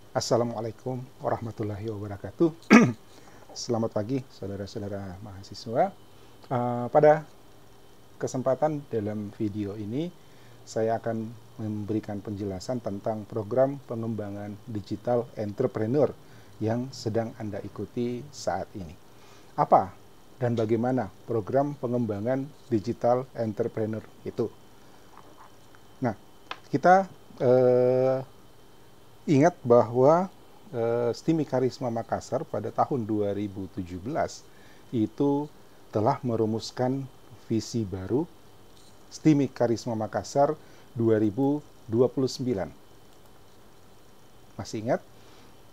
Assalamualaikum warahmatullahi wabarakatuh. Selamat pagi, saudara-saudara mahasiswa. Pada kesempatan dalam video ini, saya akan memberikan penjelasan tentang program pengembangan digital entrepreneur yang sedang Anda ikuti saat ini. Apa dan bagaimana program pengembangan digital entrepreneur itu? Nah, kita ingat bahwa STIMI Karisma Makassar pada tahun 2017 itu telah merumuskan visi baru STIMI Karisma Makassar 2029. Masih ingat?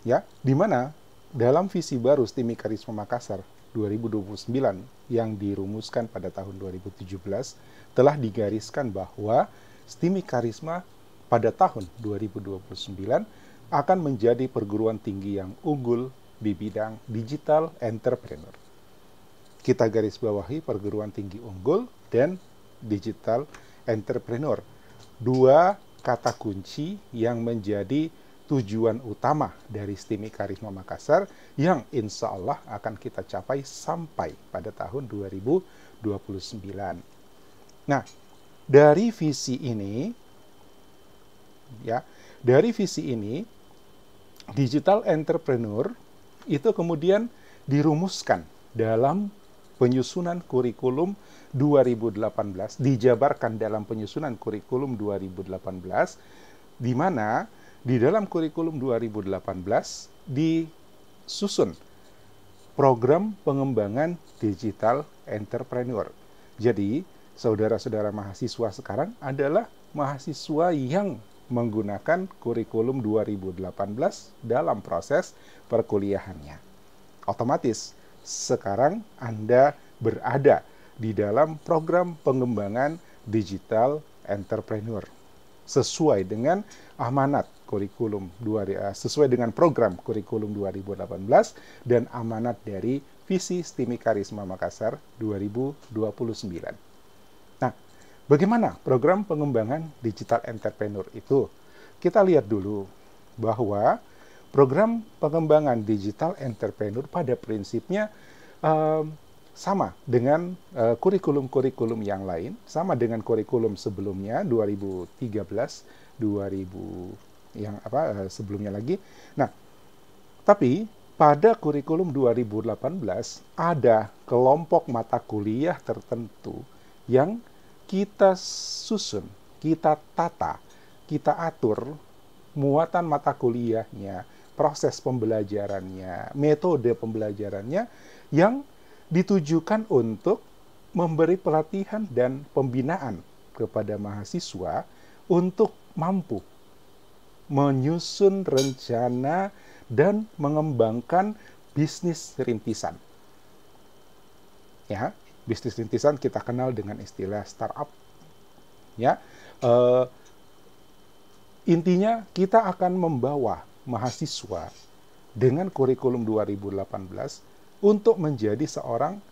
Ya, di mana dalam visi baru STIMI Karisma Makassar 2029 yang dirumuskan pada tahun 2017 telah digariskan bahwa STIMI Karisma pada tahun 2029 akan menjadi perguruan tinggi yang unggul di bidang digital entrepreneur. Kita garis bawahi perguruan tinggi unggul dan digital entrepreneur. Dua kata kunci yang menjadi tujuan utama dari STIMI Karisma Makassar yang insya Allah akan kita capai sampai pada tahun 2029. Nah, dari visi ini, digital entrepreneur itu kemudian dirumuskan dalam penyusunan kurikulum 2018, dijabarkan dalam penyusunan kurikulum 2018, di mana di dalam kurikulum 2018 disusun program pengembangan digital entrepreneur. Jadi, saudara-saudara mahasiswa sekarang adalah mahasiswa yang menggunakan kurikulum 2018 dalam proses perkuliahannya. Otomatis, sekarang Anda berada di dalam program pengembangan digital entrepreneur sesuai dengan amanat kurikulum sesuai dengan program kurikulum 2018 dan amanat dari visi STIMI Karisma Makassar 2029. Nah, bagaimana program pengembangan digital entrepreneur itu? Kita lihat dulu bahwa program pengembangan digital entrepreneur pada prinsipnya sama dengan kurikulum-kurikulum yang lain, sama dengan kurikulum sebelumnya 2013, sebelumnya lagi. Nah, tapi pada kurikulum 2018 ada kelompok mata kuliah tertentu yang kita susun, kita tata, kita atur muatan mata kuliahnya, proses pembelajarannya, metode pembelajarannya yang ditujukan untuk memberi pelatihan dan pembinaan kepada mahasiswa untuk mampu menyusun rencana dan mengembangkan bisnis rintisan. Ya, bisnis rintisan kita kenal dengan istilah startup. Ya, intinya kita akan membawa mahasiswa dengan kurikulum 2018 untuk menjadi seorang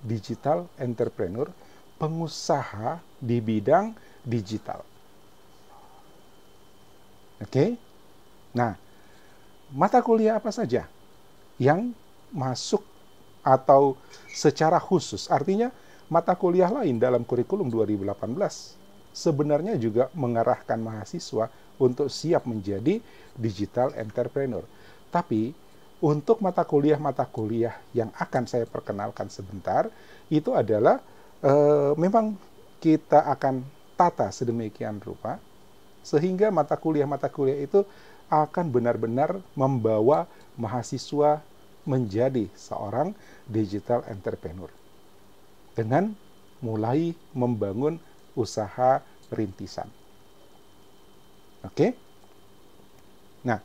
digital entrepreneur, pengusaha di bidang digital. Oke? Nah, mata kuliah apa saja yang masuk atau secara khusus, artinya mata kuliah lain dalam kurikulum 2018 sebenarnya juga mengarahkan mahasiswa untuk siap menjadi digital entrepreneur. Tapi untuk mata kuliah yang akan saya perkenalkan sebentar, itu adalah memang kita akan tata sedemikian rupa sehingga mata kuliah itu akan benar-benar membawa mahasiswa menjadi seorang digital entrepreneur dengan mulai membangun usaha rintisan. Oke? Nah,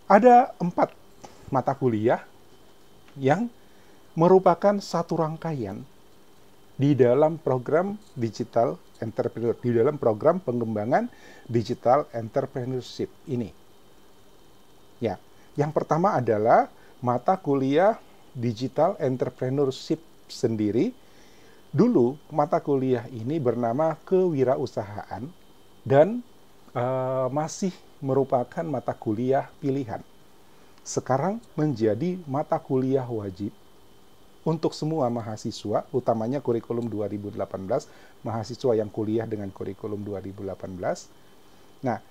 ada 4 mata kuliah yang merupakan satu rangkaian di dalam program digital entrepreneur, di dalam program pengembangan digital entrepreneurship ini. Ya, yang pertama adalah mata kuliah digital entrepreneurship sendiri. Dulu mata kuliah ini bernama kewirausahaan dan masih merupakan mata kuliah pilihan. Sekarang menjadi mata kuliah wajib untuk semua mahasiswa, utamanya kurikulum 2018, mahasiswa yang kuliah dengan kurikulum 2018. Nah,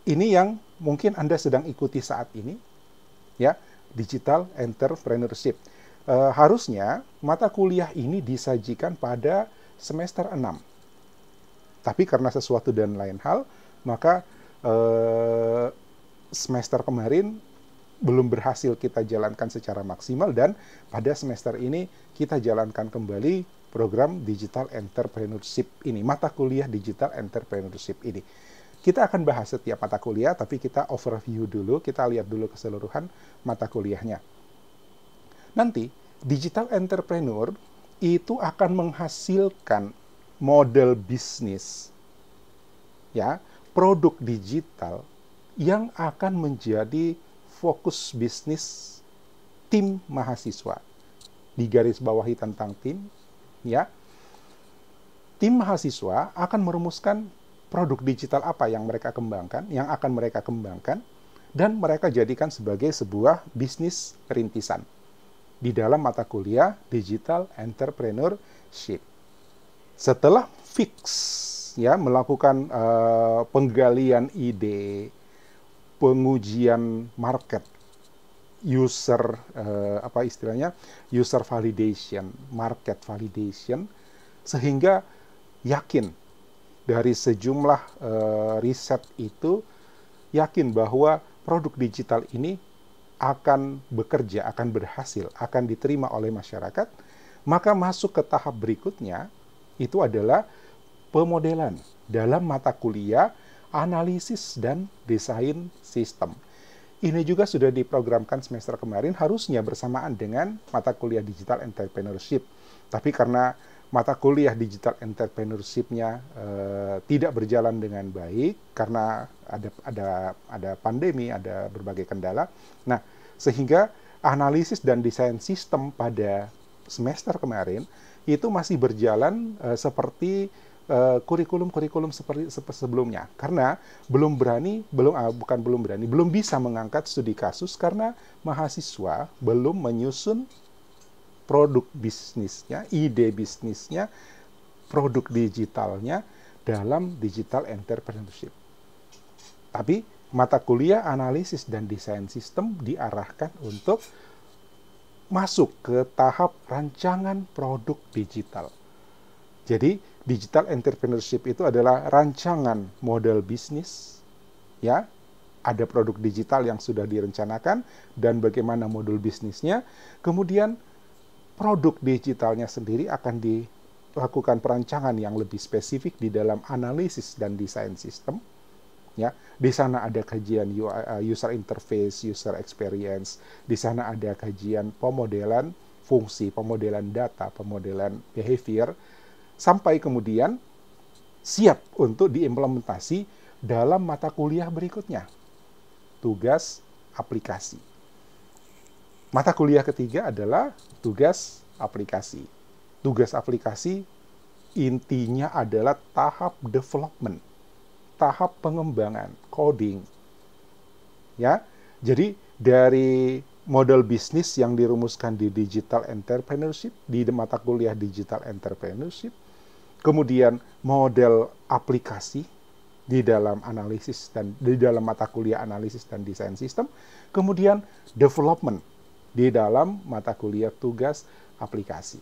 ini yang mungkin Anda sedang ikuti saat ini, ya, Digital Entrepreneurship. Harusnya mata kuliah ini disajikan pada semester 6. Tapi karena sesuatu dan lain hal, maka semester kemarin belum berhasil kita jalankan secara maksimal, dan pada semester ini kita jalankan kembali program Digital Entrepreneurship ini, mata kuliah Digital Entrepreneurship ini. Kita akan bahas setiap mata kuliah, tapi kita overview dulu, kita lihat dulu keseluruhan mata kuliahnya. Nanti, Digital Entrepreneur itu akan menghasilkan model bisnis, ya, produk digital yang akan menjadi fokus bisnis tim mahasiswa. Digaris bawahi tentang tim, ya. Tim mahasiswa akan merumuskan produk digital apa yang mereka kembangkan, yang akan mereka kembangkan, dan mereka jadikan sebagai sebuah bisnis rintisan di dalam mata kuliah Digital Entrepreneurship. Setelah fix, ya, melakukan penggalian ide, pengujian market, user user validation, market validation, sehingga yakin dari sejumlah riset itu, yakin bahwa produk digital ini akan bekerja, akan berhasil, akan diterima oleh masyarakat, maka masuk ke tahap berikutnya, itu adalah pemodelan dalam mata kuliah analisis dan desain sistem. Ini juga sudah diprogramkan semester kemarin, harusnya bersamaan dengan mata kuliah Digital Entrepreneurship. Tapi karena mata kuliah Digital Entrepreneurship-nya tidak berjalan dengan baik, karena ada pandemi, ada berbagai kendala. Nah, sehingga analisis dan desain sistem pada semester kemarin itu masih berjalan seperti kurikulum-kurikulum seperti sebelumnya, karena belum bisa mengangkat studi kasus karena mahasiswa belum menyusun produk bisnisnya, ide bisnisnya, produk digitalnya dalam Digital Entrepreneurship. Tapi mata kuliah analisis dan desain sistem diarahkan untuk masuk ke tahap rancangan produk digital. Jadi, Digital Entrepreneurship itu adalah rancangan model bisnis, ya, ada produk digital yang sudah direncanakan, dan bagaimana modul bisnisnya, kemudian produk digitalnya sendiri akan dilakukan perancangan yang lebih spesifik di dalam analisis dan desain sistem, ya. Di sana ada kajian user interface, user experience, di sana ada kajian pemodelan fungsi, pemodelan data, pemodelan behavior, sampai kemudian siap untuk diimplementasi dalam mata kuliah berikutnya, tugas aplikasi. Mata kuliah ketiga adalah tugas aplikasi. Tugas aplikasi intinya adalah tahap development, tahap pengembangan, coding. Ya, jadi dari model bisnis yang dirumuskan di Digital Entrepreneurship, di mata kuliah Digital Entrepreneurship, kemudian model aplikasi di dalam analisis dan di dalam mata kuliah analisis dan desain sistem, kemudian development di dalam mata kuliah tugas aplikasi.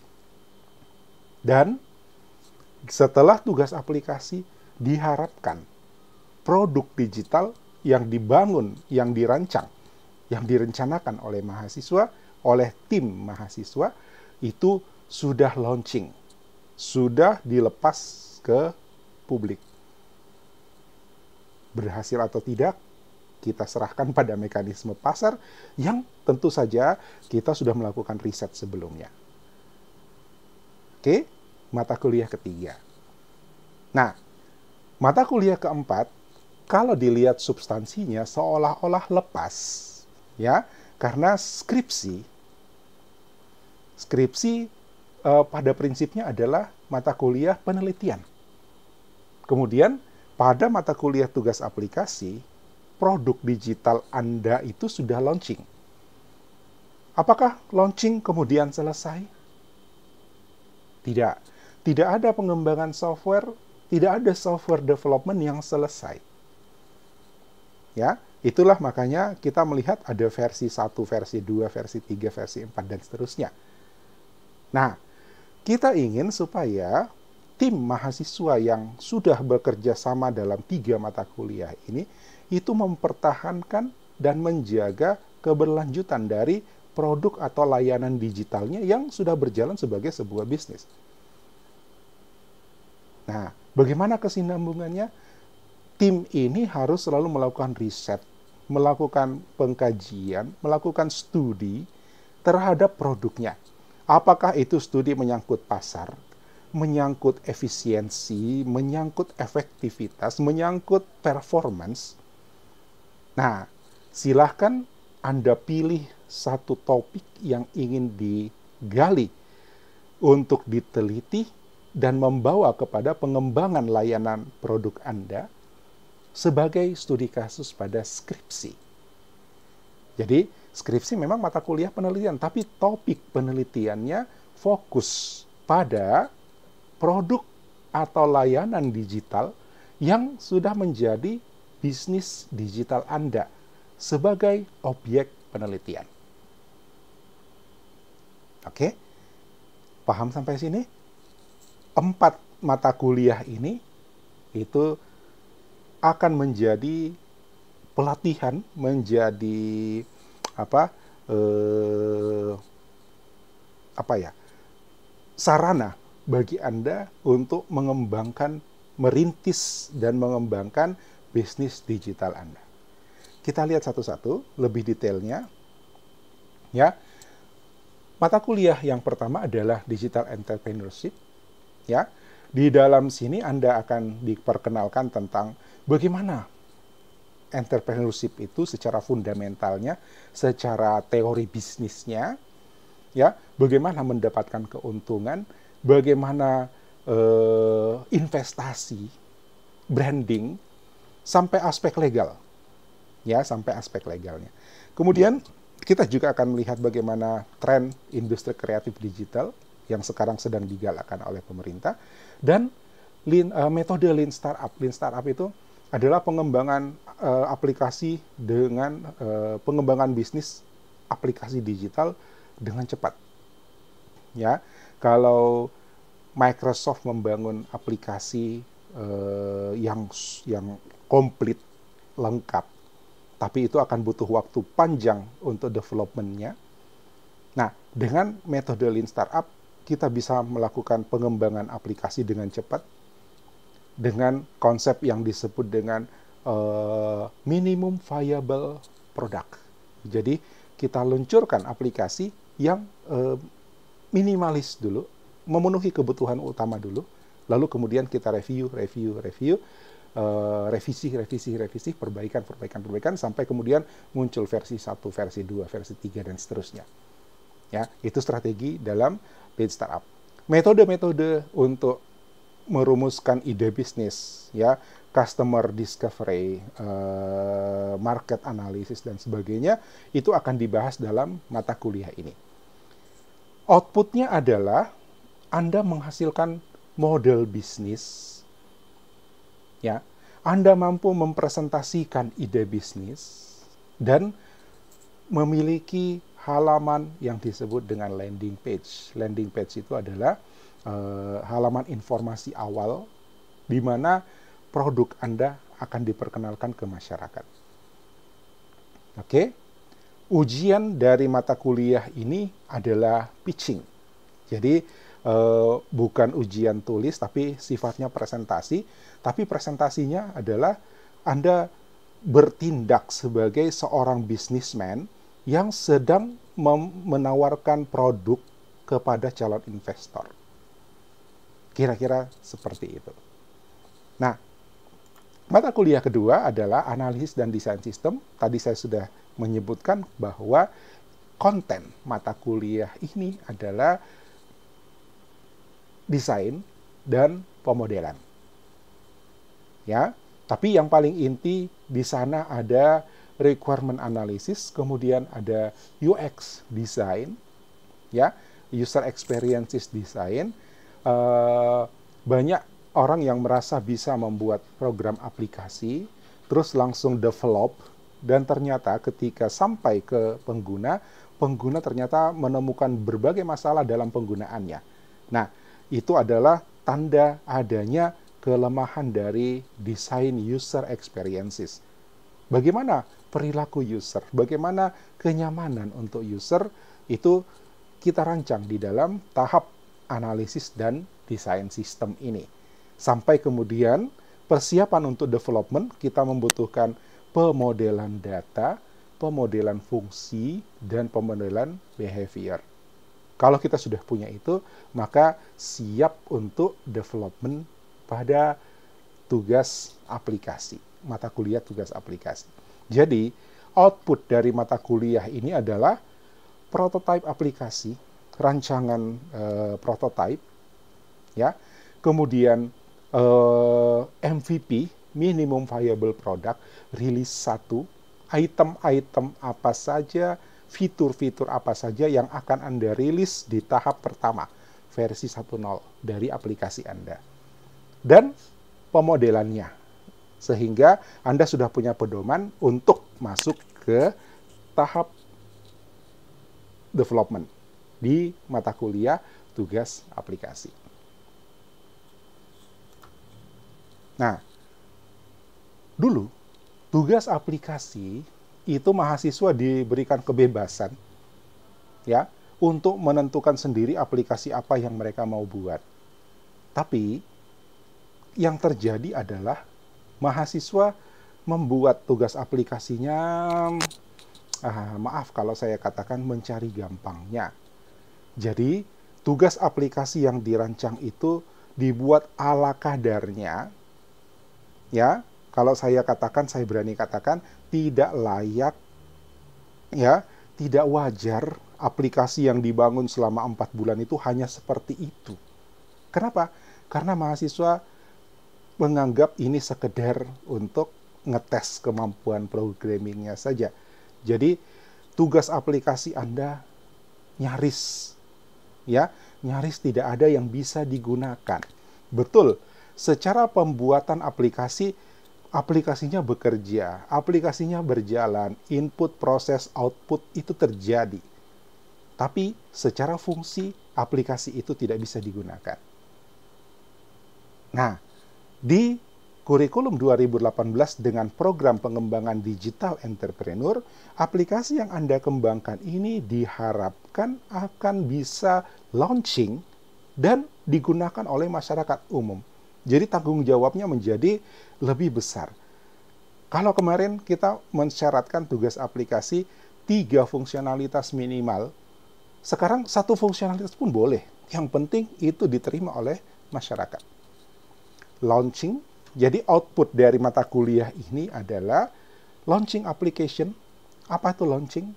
Dan setelah tugas aplikasi, diharapkan produk digital yang dibangun, yang dirancang, yang direncanakan oleh mahasiswa, oleh tim mahasiswa, itu sudah launching, sudah dilepas ke publik. Berhasil atau tidak, kita serahkan pada mekanisme pasar yang tentu saja kita sudah melakukan riset sebelumnya. Oke, mata kuliah ketiga. Nah, mata kuliah keempat, kalau dilihat substansinya seolah-olah lepas, ya, karena skripsi pada prinsipnya adalah mata kuliah penelitian. Kemudian pada mata kuliah tugas aplikasi, produk digital Anda itu sudah launching. Apakah launching kemudian selesai? Tidak. Tidak ada pengembangan software, tidak ada software development yang selesai. Ya, itulah makanya kita melihat ada versi 1, versi 2, versi 3, versi 4, dan seterusnya. Nah, kita ingin supaya tim mahasiswa yang sudah bekerja sama dalam 3 mata kuliah ini, itu mempertahankan dan menjaga keberlanjutan dari produk atau layanan digitalnya yang sudah berjalan sebagai sebuah bisnis. Nah, bagaimana kesinambungannya? Tim ini harus selalu melakukan riset, melakukan pengkajian, melakukan studi terhadap produknya. Apakah itu studi menyangkut pasar, menyangkut efisiensi, menyangkut efektivitas, menyangkut performance. Nah, silahkan Anda pilih satu topik yang ingin digali untuk diteliti dan membawa kepada pengembangan layanan produk Anda sebagai studi kasus pada skripsi. Jadi, skripsi memang mata kuliah penelitian, tapi topik penelitiannya fokus pada produk atau layanan digital yang sudah menjadi bisnis digital Anda sebagai objek penelitian. Oke? Paham sampai sini? 4 mata kuliah ini itu akan menjadi pelatihan, menjadi sarana bagi Anda untuk mengembangkan, merintis dan mengembangkan bisnis digital Anda. Kita lihat satu-satu lebih detailnya. Ya. Mata kuliah yang pertama adalah digital entrepreneurship. Ya. Di dalam sini Anda akan diperkenalkan tentang bagaimana entrepreneurship itu secara fundamentalnya, secara teori bisnisnya, ya, bagaimana mendapatkan keuntungan, bagaimana investasi, branding, sampai aspek legal, ya, sampai aspek legalnya. Kemudian kita juga akan melihat bagaimana tren industri kreatif digital yang sekarang sedang digalakkan oleh pemerintah, dan metode Lean Startup. Lean Startup itu adalah pengembangan aplikasi dengan pengembangan bisnis aplikasi digital dengan cepat. Ya, kalau Microsoft membangun aplikasi yang komplit, lengkap, tapi itu akan butuh waktu panjang untuk development-nya. Nah, dengan metode Lean Startup, kita bisa melakukan pengembangan aplikasi dengan cepat, dengan konsep yang disebut dengan minimum viable product. Jadi, kita luncurkan aplikasi yang minimalis dulu, memenuhi kebutuhan utama dulu, lalu kemudian kita revisi, perbaikan, sampai kemudian muncul versi 1, versi 2, versi 3, dan seterusnya. Ya, itu strategi dalam Lean Startup. Metode-metode untuk merumuskan ide bisnis, ya, customer discovery, market analysis, dan sebagainya, itu akan dibahas dalam mata kuliah ini. Outputnya adalah Anda menghasilkan model bisnis, ya, Anda mampu mempresentasikan ide bisnis, dan memiliki halaman yang disebut dengan landing page. Landing page itu adalah halaman informasi awal di mana produk Anda akan diperkenalkan ke masyarakat. Oke. Ujian dari mata kuliah ini adalah pitching. Jadi bukan ujian tulis, tapi sifatnya presentasi. Tapi presentasinya adalah Anda bertindak sebagai seorang bisnismen yang sedang menawarkan produk kepada calon investor. Kira-kira seperti itu. Nah, mata kuliah kedua adalah analisis dan desain sistem. Tadi saya sudah menyebutkan bahwa konten mata kuliah ini adalah desain dan pemodelan. Ya, Tapi yang paling inti di sana ada requirement analysis, kemudian ada UX design, ya, user experiences design. Banyak orang yang merasa bisa membuat program aplikasi, terus langsung develop, dan ternyata ketika sampai ke pengguna, pengguna ternyata menemukan berbagai masalah dalam penggunaannya. Nah, itu adalah tanda adanya kelemahan dari desain user experiences. Bagaimana perilaku user, bagaimana kenyamanan untuk user, itu kita rancang di dalam tahap analisis dan desain sistem ini. Sampai kemudian persiapan untuk development, kita membutuhkan pemodelan data, pemodelan fungsi, dan pemodelan behavior. Kalau kita sudah punya itu, maka siap untuk development pada tugas aplikasi, mata kuliah tugas aplikasi. Jadi, output dari mata kuliah ini adalah prototipe aplikasi, rancangan prototipe, ya, kemudian MVP, minimum viable product, rilis 1, item-item apa saja, fitur-fitur apa saja yang akan Anda rilis di tahap pertama, versi 1.0 dari aplikasi Anda. Dan pemodelannya, sehingga Anda sudah punya pedoman untuk masuk ke tahap development di mata kuliah tugas aplikasi. Nah, dulu tugas aplikasi itu mahasiswa diberikan kebebasan, ya, untuk menentukan sendiri aplikasi apa yang mereka mau buat. Tapi yang terjadi adalah mahasiswa membuat tugas aplikasinya, maaf kalau saya katakan mencari gampangnya. Jadi tugas aplikasi yang dirancang itu dibuat ala kadarnya, ya. Kalau saya katakan, saya berani katakan, tidak layak, ya, tidak wajar aplikasi yang dibangun selama 4 bulan itu hanya seperti itu. Kenapa? Karena mahasiswa menganggap ini sekedar untuk ngetes kemampuan programmingnya saja. Jadi, tugas aplikasi Anda nyaris, ya, nyaris tidak ada yang bisa digunakan. Betul, secara pembuatan aplikasinya bekerja, aplikasinya berjalan, input, proses, output itu terjadi. Tapi secara fungsi, aplikasi itu tidak bisa digunakan. Nah, di kurikulum 2018 dengan program pengembangan digital entrepreneur, aplikasi yang Anda kembangkan ini diharapkan akan bisa launching dan digunakan oleh masyarakat umum. Jadi tanggung jawabnya menjadi lebih besar. Kalau kemarin kita mensyaratkan tugas aplikasi 3 fungsionalitas minimal, sekarang 1 fungsionalitas pun boleh. Yang penting itu diterima oleh masyarakat. Launching, jadi output dari mata kuliah ini adalah launching application. Apa itu launching?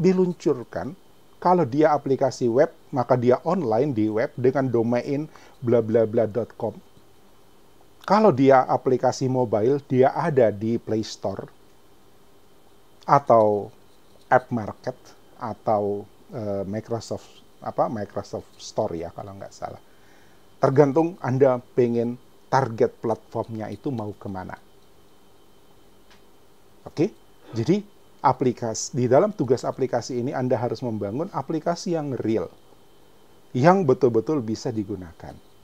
Diluncurkan. Kalau dia aplikasi web, maka dia online di web dengan domain blablabla.com. Kalau dia aplikasi mobile, dia ada di Play Store atau App Market atau Microsoft Store ya kalau nggak salah. Tergantung Anda pengen target platformnya itu mau kemana. Oke, jadi di dalam tugas aplikasi ini Anda harus membangun aplikasi yang real, yang betul-betul bisa digunakan.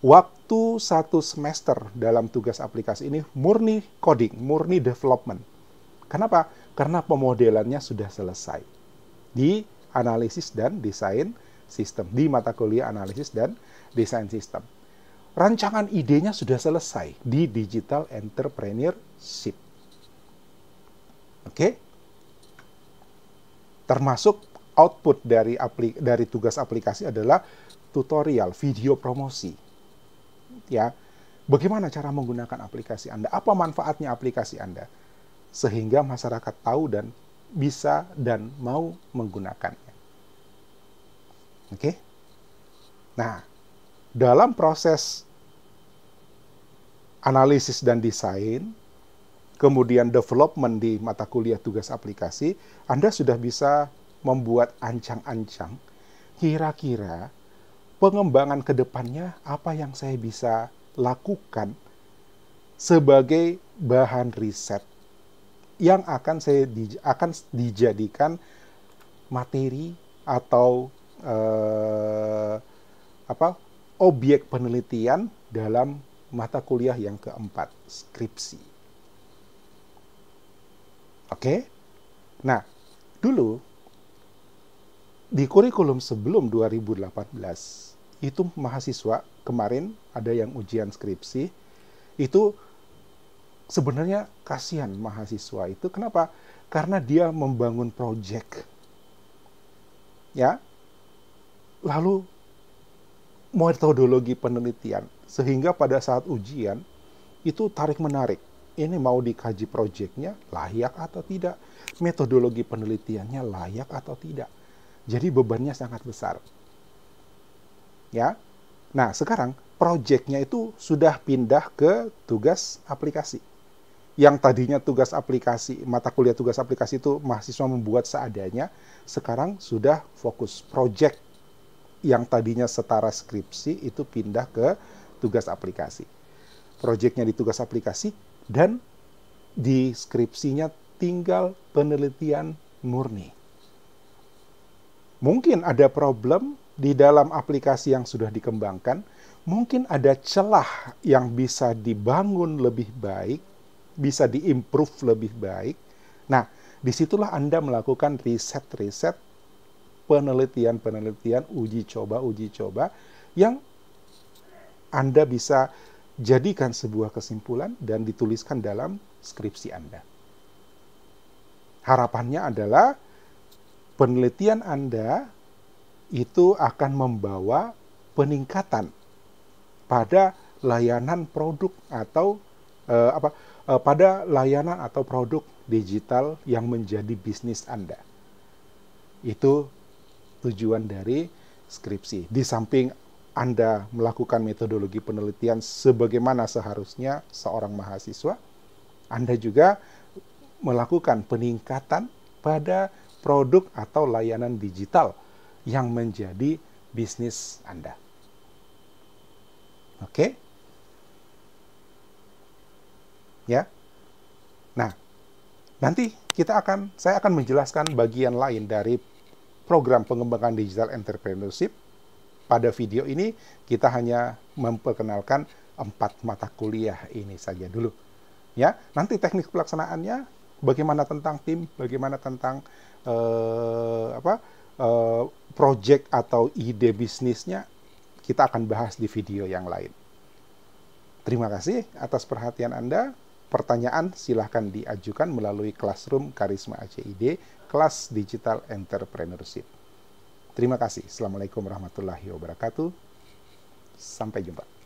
Waktu 1 semester dalam tugas aplikasi ini murni coding, murni development. Kenapa? Karena pemodelannya sudah selesai di analisis dan desain sistem, di mata kuliah analisis dan desain sistem. Rancangan idenya sudah selesai di digital entrepreneurship. Oke? Termasuk output dari tugas aplikasi adalah tutorial, video promosi. Ya, bagaimana cara menggunakan aplikasi Anda? Apa manfaatnya aplikasi Anda? Sehingga masyarakat tahu dan bisa dan mau menggunakannya. Oke? Nah, dalam proses analisis dan desain, kemudian development di mata kuliah tugas aplikasi, Anda sudah bisa membuat ancang-ancang kira-kira pengembangan ke depannya apa yang saya bisa lakukan sebagai bahan riset yang akan dijadikan materi atau objek penelitian dalam mata kuliah yang keempat, skripsi. Oke? Nah, dulu di kurikulum sebelum 2018 itu mahasiswa kemarin ada yang ujian skripsi itu sebenarnya kasihan mahasiswa itu. Kenapa? Karena dia membangun proyek, ya, lalu metodologi penelitian, sehingga pada saat ujian itu tarik-menarik. Ini mau dikaji proyeknya layak atau tidak, metodologi penelitiannya layak atau tidak. Jadi bebannya sangat besar. Ya. Nah, sekarang proyeknya itu sudah pindah ke tugas aplikasi. Yang tadinya tugas aplikasi, mata kuliah tugas aplikasi itu mahasiswa membuat seadanya, sekarang sudah fokus proyek yang tadinya setara skripsi itu pindah ke tugas aplikasi. Proyeknya di tugas aplikasi dan di skripsinya tinggal penelitian murni. Mungkin ada problem di dalam aplikasi yang sudah dikembangkan, mungkin ada celah yang bisa dibangun lebih baik, bisa diimprove lebih baik. Nah, disitulah Anda melakukan riset-riset, penelitian-penelitian, uji coba yang Anda bisa jadikan sebuah kesimpulan dan dituliskan dalam skripsi Anda. Harapannya adalah penelitian Anda itu akan membawa peningkatan pada layanan produk atau pada layanan atau produk digital yang menjadi bisnis Anda. Itu tujuan dari skripsi. Di samping Anda melakukan metodologi penelitian sebagaimana seharusnya seorang mahasiswa, Anda juga melakukan peningkatan pada produk atau layanan digital yang menjadi bisnis Anda. Oke? Ya. Nah, nanti saya akan menjelaskan bagian lain dari program pengembangan digital entrepreneurship. Pada video ini kita hanya memperkenalkan 4 mata kuliah ini saja dulu. Ya, nanti teknik pelaksanaannya, bagaimana tentang tim, bagaimana tentang project atau ide bisnisnya, kita akan bahas di video yang lain. Terima kasih atas perhatian Anda. Pertanyaan silahkan diajukan melalui Classroom Karisma ACID, kelas Digital Entrepreneurship. Terima kasih. Assalamualaikum warahmatullahi wabarakatuh. Sampai jumpa.